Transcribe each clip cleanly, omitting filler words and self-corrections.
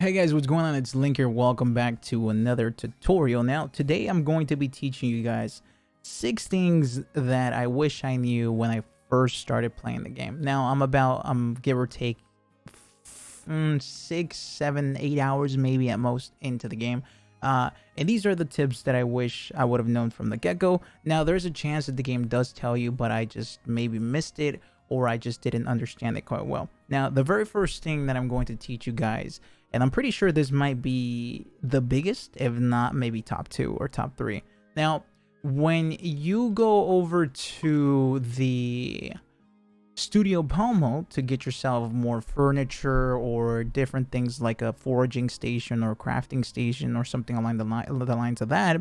Hey guys, what's going on? It's Link here. Welcome back to another tutorial. Now, today I'm going to be teaching you guys 6 things that I wish I knew when I first started playing the game. Now, I'm give or take 6, 7, 8 hours maybe at most into the game. And these are the tips that I wish I would have known from the get-go. Now, there's a chance that the game does tell you, but I just maybe missed it or I just didn't understand it quite well. Now, the very first thing that I'm going to teach you guys, and I'm pretty sure this might be the biggest, if not maybe top 2 or top 3. Now, when you go over to the Studio Palmo to get yourself more furniture or different things like a foraging station or crafting station or something along the lines of that,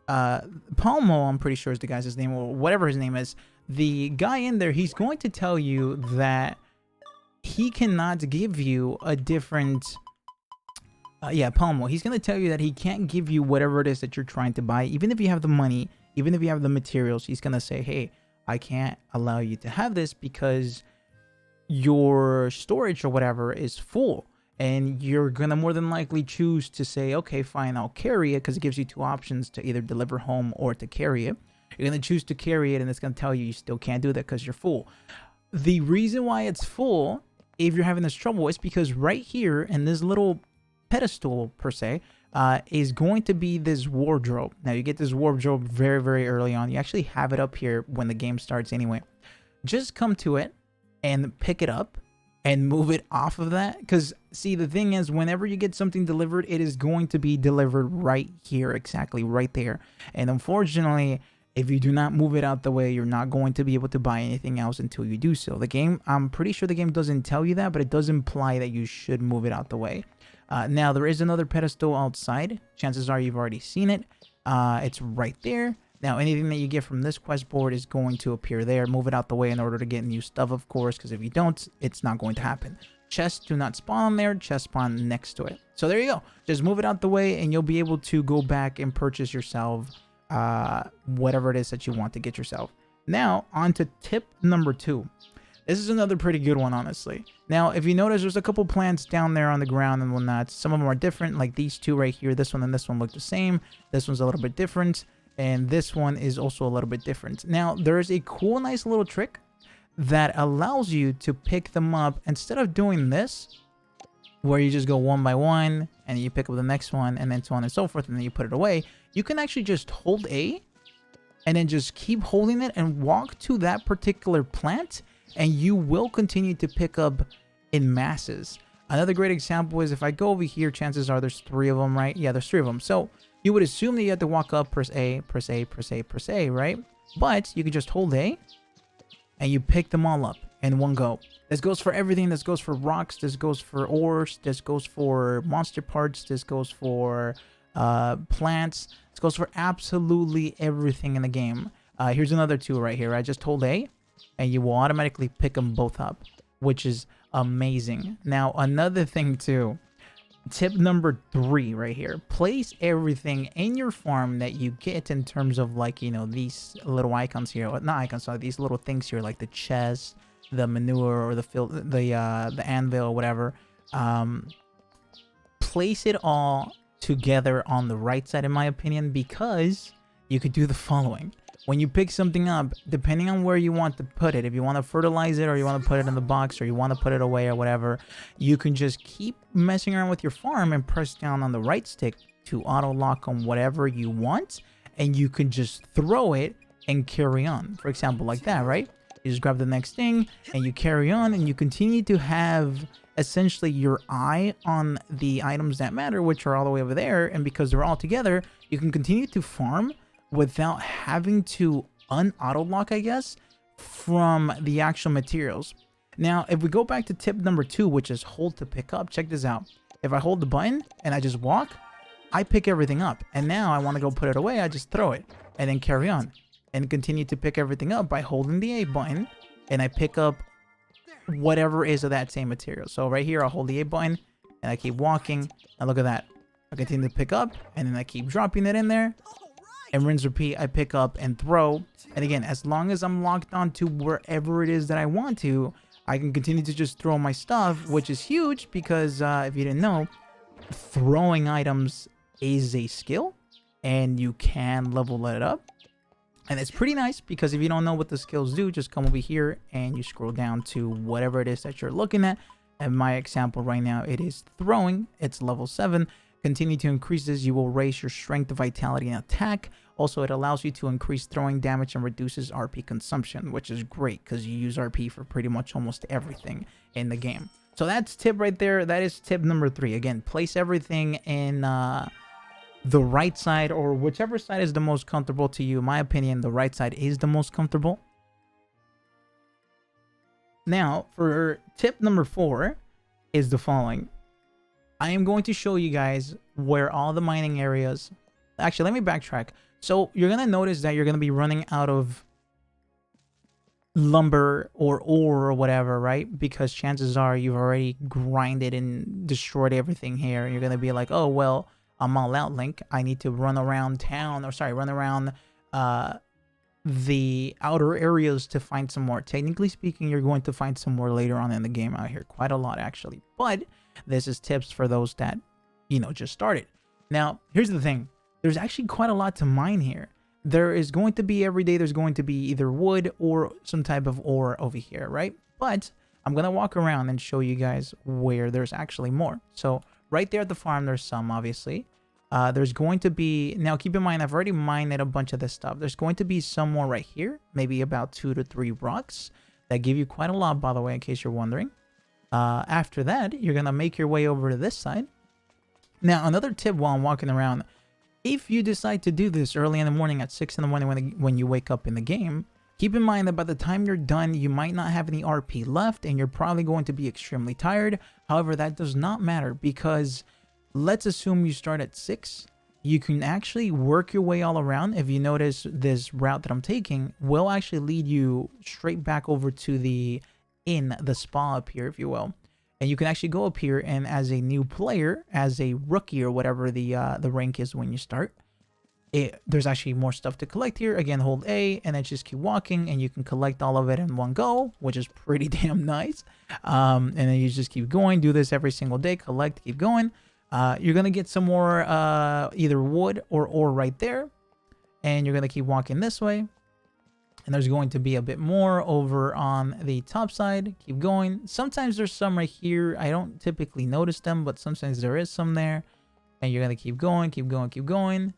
Palmo, I'm pretty sure is the guy's name, or whatever his name is. The guy in there, he's going to tell you that he cannot give you a different... Palmo. He's going to tell you that he can't give you whatever it is that you're trying to buy. Even if you have the money, even if you have the materials, he's going to say, hey, I can't allow you to have this because your storage or whatever is full. And you're going to more than likely choose to say, okay, fine, I'll carry it, because it gives you 2 options to either deliver home or to carry it. You're going to choose to carry it, and it's going to tell you still can't do that because you're full. The reason why it's full, if you're having this trouble, is because right here in this little pedestal per se is going to be this wardrobe. Now you get this wardrobe very, very early on. You actually have it up here when the game starts anyway. Just come to it and pick it up and move it off of that, because see, the thing is, whenever you get something delivered, it is going to be delivered right here, exactly right there. And unfortunately, if you do not move it out the way, you're not going to be able to buy anything else until you do so. The game, I'm pretty sure the game doesn't tell you that, but it does imply that you should move it out the way. Now, there is another pedestal outside. Chances are you've already seen it. It's right there. Now, anything that you get from this quest board is going to appear there. Move it out the way in order to get new stuff, of course, because if you don't, it's not going to happen. Chests do not spawn on there. Chests spawn next to it. So there you go. Just move it out the way, and you'll be able to go back and purchase yourself whatever it is that you want to get yourself. Now, on to tip number 2. This is another pretty good one, honestly. Now, if you notice, there's a couple plants down there on the ground and whatnot. Some of them are different, like these 2 right here. This one and this one look the same. This one's a little bit different. And this one is also a little bit different. Now, there's a cool, nice little trick that allows you to pick them up. Instead of doing this, where you just go one by one, and you pick up the next one, and then so on and so forth, and then you put it away, you can actually just hold A, and then just keep holding it and walk to that particular plant, and you will continue to pick up in masses. Another great example is if I go over here, chances are there's 3 of them, right? Yeah, there's 3 of them. So you would assume that you have to walk up, press A, press A, press A, press A, right? But you can just hold A, and you pick them all up in one go. This goes for everything. This goes for rocks. This goes for ores. This goes for monster parts. This goes for plants. This goes for absolutely everything in the game. Here's another 2 right here. I just hold A, and you will automatically pick them both up, which is amazing. Now, another thing too, tip number 3 right here, place everything in your farm that you get in terms of, like, you know, these little icons here, not icons, sorry, these little things here, like the chest, the manure, or the anvil, or whatever. Place it all together on the right side, in my opinion, because you could do the following. When you pick something up, depending on where you want to put it, if you want to fertilize it, or you want to put it in the box, or you want to put it away, or whatever, you can just keep messing around with your farm and press down on the right stick to auto lock on whatever you want, and you can just throw it and carry on. For example, like that, right? You just grab the next thing and you carry on, and you continue to have essentially your eye on the items that matter, which are all the way over there, and because they're all together, you can continue to farm without having to un-auto lock, I guess, from the actual materials. Now, if we go back to tip number 2, which is hold to pick up, check this out. If I hold the button and I just walk, I pick everything up. And now I want to go put it away, I just throw it and then carry on and continue to pick everything up by holding the A button, and I pick up whatever is of that same material. So right here, I'll hold the A button and I keep walking, and look at that. I continue to pick up, and then I keep dropping it in there, and rinse repeat. I pick up and throw, and again, as long as I'm locked on to wherever it is that I want to, I can continue to just throw my stuff, which is huge because if you didn't know, throwing items is a skill, and you can level it up. And it's pretty nice because if you don't know what the skills do, just come over here and you scroll down to whatever it is that you're looking at. And my example right now, it is throwing. It's level 7. Continue to increase this. You will raise your strength, vitality, and attack. Also, it allows you to increase throwing damage and reduces RP consumption, which is great because you use RP for pretty much almost everything in the game. So that's tip right there. That is tip number 3. Again, place everything in the right side, or whichever side is the most comfortable to you. In my opinion, the right side is the most comfortable. Now, for tip number 4 is the following. I am going to show you guys where all the mining areas... Actually, let me backtrack. So you're going to notice that you're going to be running out of lumber or ore or whatever, right? Because chances are you've already grinded and destroyed everything here. And you're going to be like, oh, well, I'm all out, Link. I need to run around town, or sorry, run around the outer areas to find some more. Technically speaking, you're going to find some more later on in the game out here. Quite a lot, actually. But this is tips for those that, you know, just started. Now, here's the thing. There's actually quite a lot to mine here. There is going to be every day, there's going to be either wood or some type of ore over here, right? But I'm going to walk around and show you guys where there's actually more. So right there at the farm, there's some, obviously. There's going to be... Now, keep in mind, I've already mined a bunch of this stuff. There's going to be some more right here. Maybe about 2 to 3 rocks. That give you quite a lot, by the way, in case you're wondering. After that, you're going to make your way over to this side. Now, another tip while I'm walking around... If you decide to do this early in the morning at 6 in the morning when you wake up in the game, keep in mind that by the time you're done, you might not have any RP left and you're probably going to be extremely tired. However, that does not matter because let's assume you start at 6. You can actually work your way all around. If you notice, this route that I'm taking will actually lead you straight back over to the inn, the spa up here, if you will. And you can actually go up here and as a new player, as a rookie or whatever the rank is when you start, there's actually more stuff to collect here. Again, hold A and then just keep walking and you can collect all of it in one go, which is pretty damn nice. And then you just keep going, do this every single day, collect, keep going. You're going to get some more either wood or ore right there. And you're going to keep walking this way. And there's going to be a bit more over on the top side. Keep going. Sometimes there's some right here. I don't typically notice them, but sometimes there is some there. And you're going to keep going, keep going, keep going.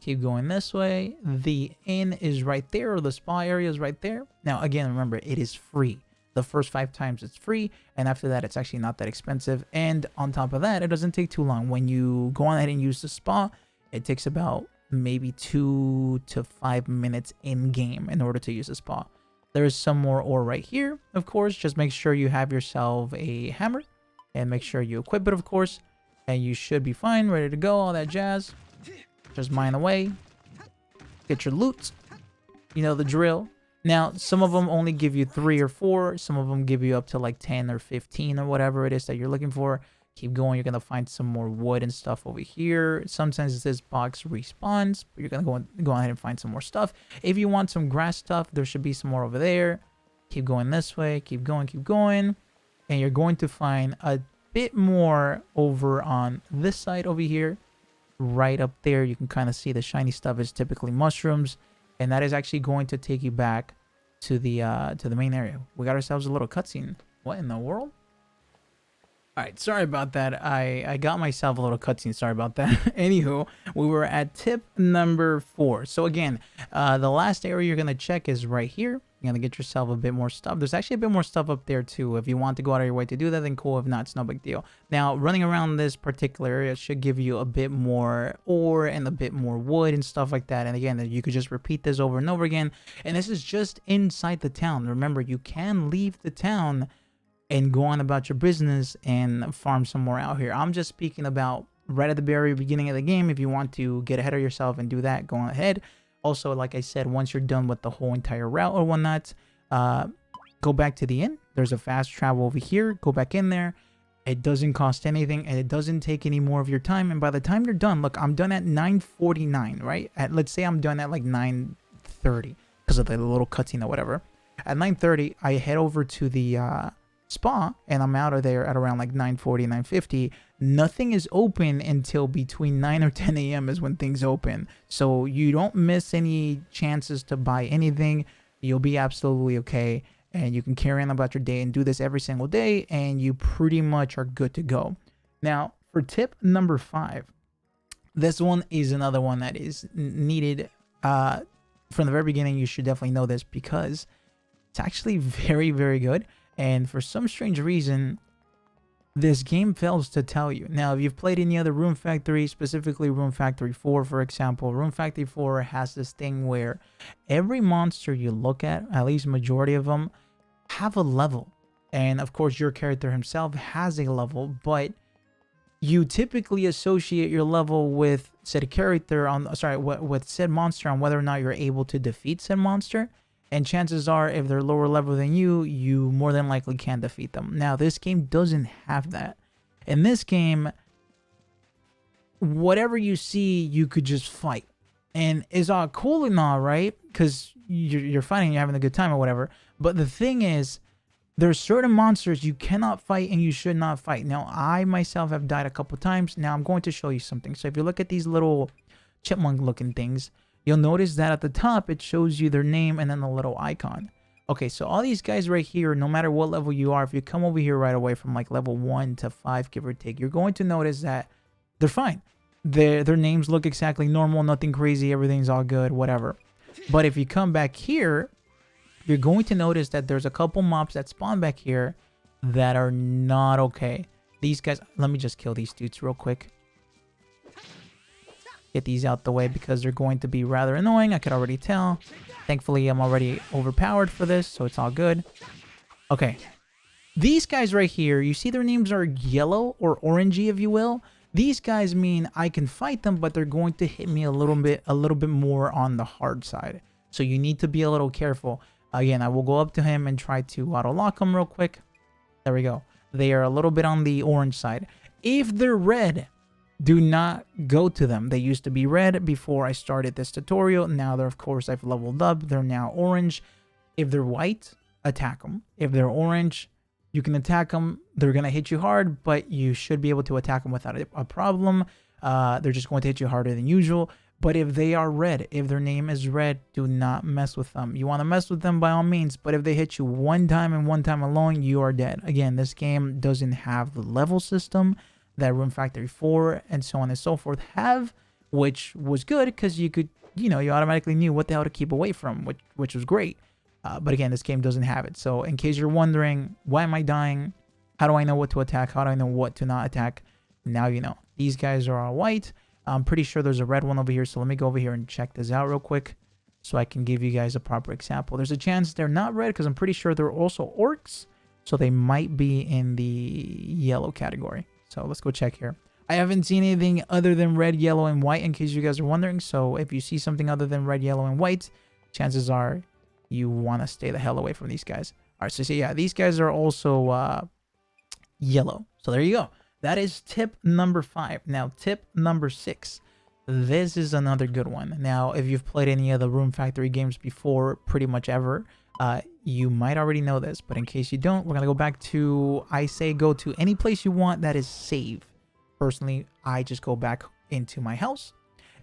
Keep going this way. The inn is right there, or the spa area is right there. Now, again, remember, it is free. The first 5 times it's free. And after that, it's actually not that expensive. And on top of that, it doesn't take too long. When you go on ahead and use the spa, it takes about... maybe 2 to 5 minutes in game in order to use a spa. There is some more ore right here, of course. Just make sure you have yourself a hammer and make sure you equip it, of course, and you should be fine, ready to go, all that jazz. Just mine away, get your loot, you know the drill. Now, some of them only give you 3 or 4, some of them give you up to like 10 or 15 or whatever it is that you're looking for. Keep going, you're going to find some more wood and stuff over here. Sometimes this box respawns, but you're going to go ahead and find some more stuff. If you want some grass stuff, there should be some more over there. Keep going this way, keep going. And you're going to find a bit more over on this side over here. Right up there, you can kind of see the shiny stuff is typically mushrooms. And that is actually going to take you back to the main area. We got ourselves a little cutscene. What in the world? Alright, sorry about that. I got myself a little cutscene. Sorry about that. Anywho, we were at tip number 4. So again, the last area you're going to check is right here. You're going to get yourself a bit more stuff. There's actually a bit more stuff up there too. If you want to go out of your way to do that, then cool. If not, it's no big deal. Now, running around this particular area should give you a bit more ore and a bit more wood and stuff like that. And again, you could just repeat this over and over again. And this is just inside the town. Remember, you can leave the town and go on about your business and farm some more out here. I'm just speaking about right at the very beginning of the game. If you want to get ahead of yourself and do that, go on ahead. Also, like I said, once you're done with the whole entire route or whatnot, go back to the inn. There's a fast travel over here. Go back in there. It doesn't cost anything and it doesn't take any more of your time. And by the time you're done, look, I'm done at 9:49, right? Let's say I'm done at like 9:30 because of the little cutscene or whatever. At 9:30, I head over to the spa and I'm out of there at around like 9:40, 9:50. nothing is open until between 9 or 10 a.m. is when things open. So you don't miss any chances to buy anything. You'll be absolutely okay. And you can carry on about your day and do this every single day, and you pretty much are good to go. Now, for tip number 5, this one is another one that is needed from the very beginning. You should definitely know this because it's actually very, very good. And for some strange reason, this game fails to tell you. Now, if you've played any other Rune Factory, specifically Rune Factory 4, for example, Rune Factory 4 has this thing where every monster you look at least majority of them, have a level. And of course, your character himself has a level, but you typically associate your level with said character with said monster on whether or not you're able to defeat said monster. And chances are, if they're lower level than you, you more than likely can defeat them. Now, this game doesn't have that. In this game, whatever you see, you could just fight. And it's all cool and all, right? Because you're fighting, you're having a good time or whatever. But the thing is, there's certain monsters you cannot fight and you should not fight. Now, I myself have died a couple times. Now, I'm going to show you something. So if you look at these little chipmunk-looking things, you'll notice that at the top, it shows you their name and then the little icon. Okay, so all these guys right here, no matter what level you are, if you come over here right away from like level 1 to 5, give or take, you're going to notice that they're fine. Their names look exactly normal, nothing crazy, everything's all good, whatever. But if you come back here, you're going to notice that there's a couple mobs that spawn back here that are not okay. These guys, let me just kill these dudes real quick. Get these out the way because they're going to be rather annoying. I could already tell. Thankfully, I'm already overpowered for this, so it's all good. Okay. These guys right here, you see their names are yellow or orangey, if you will. These guys mean I can fight them, but they're going to hit me a little bit more on the hard side. So you need to be a little careful. Again, I will go up to him and try to auto-lock him real quick. There we go. They are a little bit on the orange side. If they're red, do not go to them. They used to be red before I started this tutorial. Now they're, of course, I've leveled up. They're now orange. If they're white, attack them. If they're orange, you can attack them. They're going to hit you hard, but you should be able to attack them without a problem. They're just going to hit you harder than usual. But if they are red, if their name is red, do not mess with them. You want to mess with them by all means, but if they hit you one time and one time alone, you are dead. Again, this game doesn't have the level system that Rune Factory 4 and so on and so forth have, which was good because you could, you automatically knew what the hell to keep away from, which was great. But again, this game doesn't have it. So in case you're wondering, why am I dying? How do I know what to attack? How do I know what to not attack? Now you know. These guys are all white. I'm pretty sure there's a red one over here. So let me go over here and check this out real quick so I can give you guys a proper example. There's a chance they're not red because I'm pretty sure they're also orcs. So they might be in the yellow category. So let's go check here. I haven't seen anything other than red, yellow, and white in case you guys are wondering. So if you see something other than red, yellow, and white, chances are you want to stay the hell away from these guys. All right, so yeah, these guys are also yellow. So there you go. That is tip number 5. Now, tip number 6. This is another good one. Now, if you've played any of the Rune Factory games before, pretty much ever, you might already know this. But in case you don't, we're going to go back to, I say go to any place you want that is save. Personally, I just go back into my house.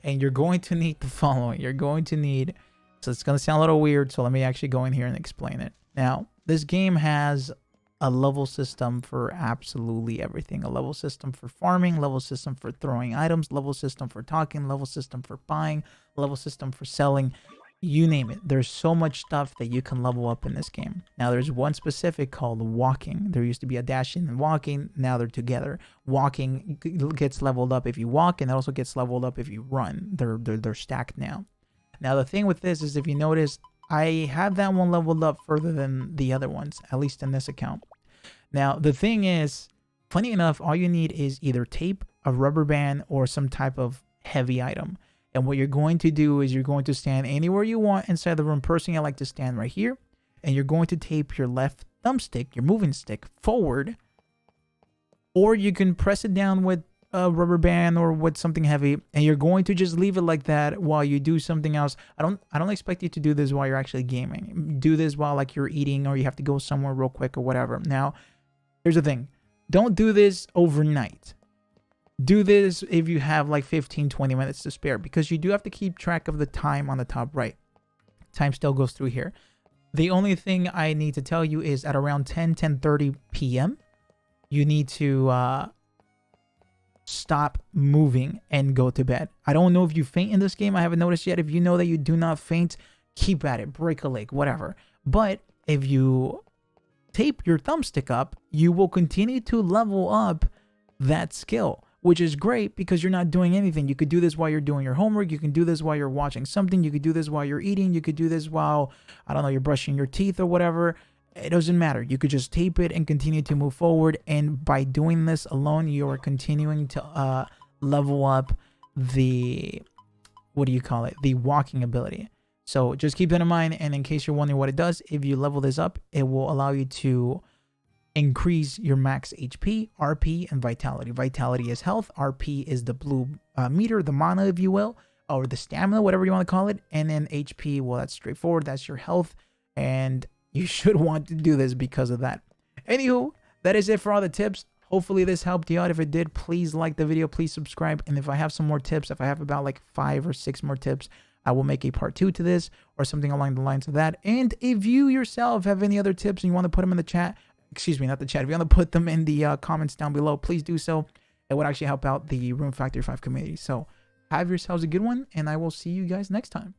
And you're going to need the following. You're going to need, so it's going to sound a little weird, so let me actually go in here and explain it. Now, this game has a level system for absolutely everything. A level system for farming, level system for throwing items, level system for talking, level system for buying, level system for selling, you name it. There's so much stuff that you can level up in this game. Now, there's one specific called walking. There used to be a dashing and walking. Now they're together. Walking gets leveled up if you walk, and it also gets leveled up if you run. They're stacked now. Now, the thing with this is, if you notice, I have that one leveled up further than the other ones, at least in this account. Now, the thing is, funny enough, all you need is either tape, a rubber band, or some type of heavy item. And what you're going to do is you're going to stand anywhere you want inside the room. Personally, I like to stand right here. And you're going to tape your left thumbstick, your moving stick, forward. Or you can press it down with a rubber band or with something heavy, and you're going to just leave it like that while you do something else. I don't expect you to do this while you're actually gaming. Do this while like you're eating, or you have to go somewhere real quick or whatever. Now, here's the thing. Don't do this overnight. do this if you have like 15-20 minutes to spare, because you do have to keep track of the time on the top right. Time still goes through here. The only thing I need to tell you is at around 10:30 p.m. you need to stop moving and go to bed. I don't know if you faint in this game. I haven't noticed yet. If you know that you do not faint, keep at it, break a leg, whatever. But if you tape your thumbstick up, you will continue to level up that skill, which is great because you're not doing anything. You could do this while you're doing your homework. You can do this while you're watching something. You could do this while you're eating. You could do this while, I don't know, you're brushing your teeth or whatever. It doesn't matter. You could just tape it and continue to move forward. And by doing this alone, you are continuing to level up the, what do you call it? The walking ability. So just keep that in mind. And in case you're wondering what it does, if you level this up, it will allow you to increase your max HP, RP, and vitality. Vitality is health. RP is the blue meter, the mana, if you will, or the stamina, whatever you want to call it. And then HP, well, that's straightforward. That's your health. And you should want to do this because of that. Anywho, that is it for all the tips. Hopefully this helped you out. If it did, please like the video, please subscribe. And if I have some more tips, if I have about like 5 or 6 more tips, I will make a part 2 to this or something along the lines of that. And if you yourself have any other tips and you want to put them in the chat, excuse me, not the chat, if you want to put them in the comments down below, please do so. It would actually help out the Rune Factory 5 community. So have yourselves a good one, and I will see you guys next time.